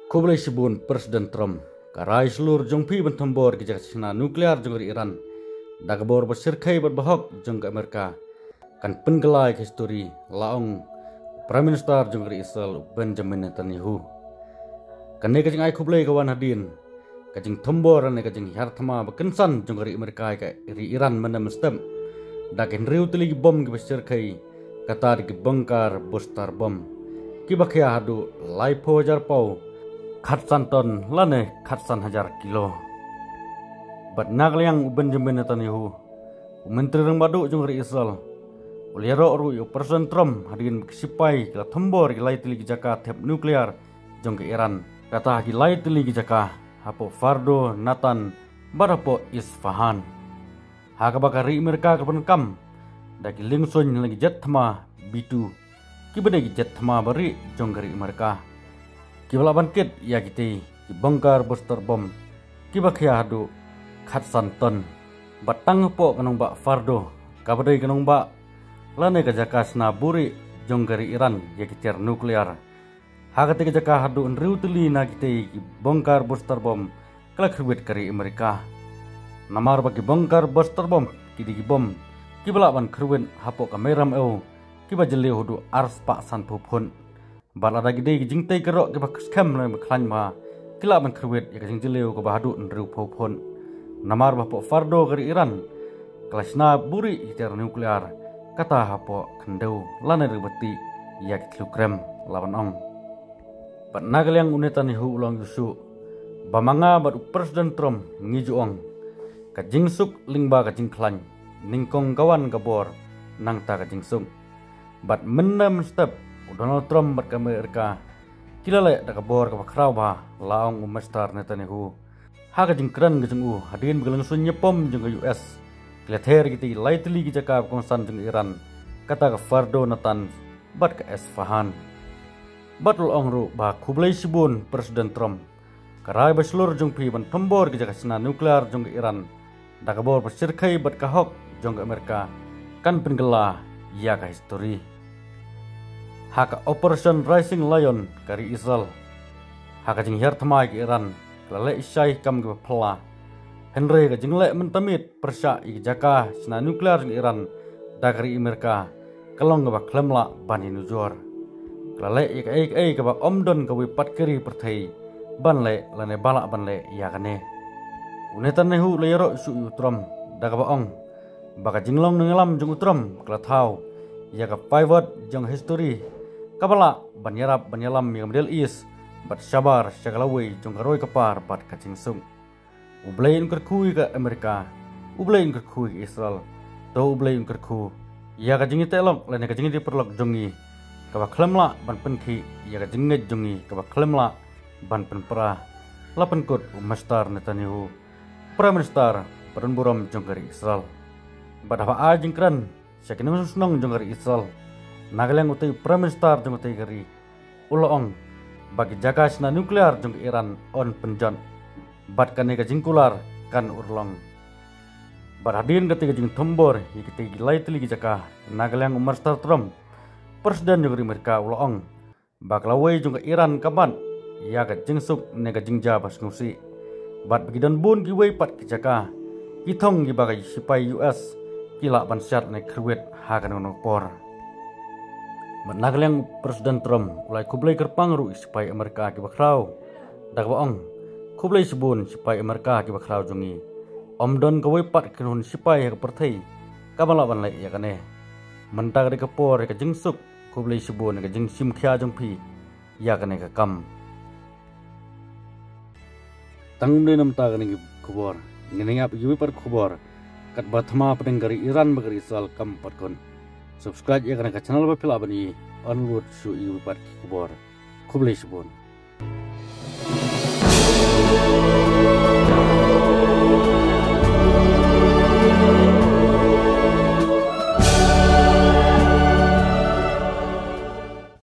Kublai sibun Presiden Trump karai seluruh jongpi bentambor kejaksana nuklear jongri Iran dagabor bersirkai berbahok jong ke Amerika kan penggelai histori laong Prime Minister jongri Israel Benjamin Netanyahu kane kajing ai kublai kawan hadin kajing tambor ane kajing hartama bekensan jongri Amerika ke iri Iran menam stem dagen riu teli bom ke bersirkai kata di bongkar bostar bom kibakia hadu laipo jar pau Khatsan ton lane khatsan hajar kilo. Bat nagliang Benjamin Netanyahu, Menteri Rang Badu jongri Israel. Uliaro ru Presiden Trump hadin sipai kila tambor kilai tili jaka tep nuklear jong ke Iran. Kata kilai tili jaka hapo Fardo Nathan barapo Isfahan. Hakabakari mereka kepenkam dagi lingsun lagi jet thama bitu. Kibadagi jet thama bari jongri mereka. Kibala bangkit ya kiti kibongkar booster bom kibakia hadu khatsan ton batang po kanong ba Fardo kabadai kanong ba lane kajakas na buri jonggari Iran ya kitir nuklear hagati kajaka hadu riu tuli na kiti kibongkar booster bom kala khruwet kari Amerika namar bagi bongkar booster bom kidi bom kibala ban khruwen hapo kameram eu kibajeli hudu ars pak san phupun balada gede jing tei kerok ke bak scam le klan ma kila ban khruwet ya jing jeleu ko bahadu nru phopon namar bapo Fardo dari Iran kelasna buri hitar nuklear kata hapo kendeu lana rebeti ya kilogram lawan ong bat nagaliang Netanyahu ulang yusu bamanga bat Presiden Trump ngiju ong ka jingsuk lingba ka jingklan ningkong kawan kabor nang ta ka jingsuk bat menam step Donald Trump bat Amerika kila lek da kabor ka bakrau ba laong Mr. Netanyahu haga jingkran gejeng hadin begeleng sunye pom jeng US kila ther giti lightly gi jaka kongsan jeng Iran kata ka Fardo Nathan bat ka Isfahan batul ongru ba kublai sibun Presiden Trump karai ba seluruh jeng pi ban tambor gi jaka sina nuklear jeng Iran da kabor bersirkai bat ka hok jeng Amerika kan penggela ya ka histori haka Operation Rising Lion kari Israel haka jing her thamai ke Iran lale isai kam ke pla Henry ka jing le mentamit persya i jaka sina nuklear jing Iran da kari Amerika kalong ke bak klemla bani nujor lale ik ai ke bak omdon ke wipat keri perthai ban le lane balak ban le ya kane Netanyahu le ro su utrom da ka ba ong baka jinglong nengalam jung utrom kala thau ya ka pivot jong history kabala banyarap banyalam yang Middle East bat sabar syagalawi jong karoi kapar bat kacing sung ublain kerkui ke Amerika ublain kerkui ke Israel to ublain kerku ya kacing telok lene kacing diperlok jongi kaba klemla ban penki ya kacing jongi kaba klemla ban penpera lapan kut Mr. Netanyahu Prime Minister perenburam jong kari Israel bat apa ajing kran syakinam susnong jong kari Israel Nagalang utai Prime Minister jong utai kari uloong bagi jaga sina nuklear jong Iran on penjon bat kane ka jingkular kan urlong bat hadin ketika jing tombor hikiti gilai teli jaka nagalang Mr. Trump Presiden jong Amerika uloong bak lawai jong Iran kaban ya ka jingsuk ne ka jingja bas ngusi bat begidon bun giwai pat jaka itong gibagai sipai US kila ban syat ne krwet hakan nopor Nagalang Presiden Trump ulai kublai kerpangru supaya Amerika ki bakrau dagbaong kublai sibun supaya Amerika ki bakrau jongi omdon kawai pat kinun supaya ka perthai kamalawan lai ya kane mentag de kapor ka jingsuk kublai sibun ka jing sim khya jongpi ya kane ka kam tangde nam ta kane kubor nginengap yuwi par kubor kat bathma penggari Iran bagari Israel kam patkon subscribe ya karena channel bapil abani onward su ibu pat kubor kublai sibun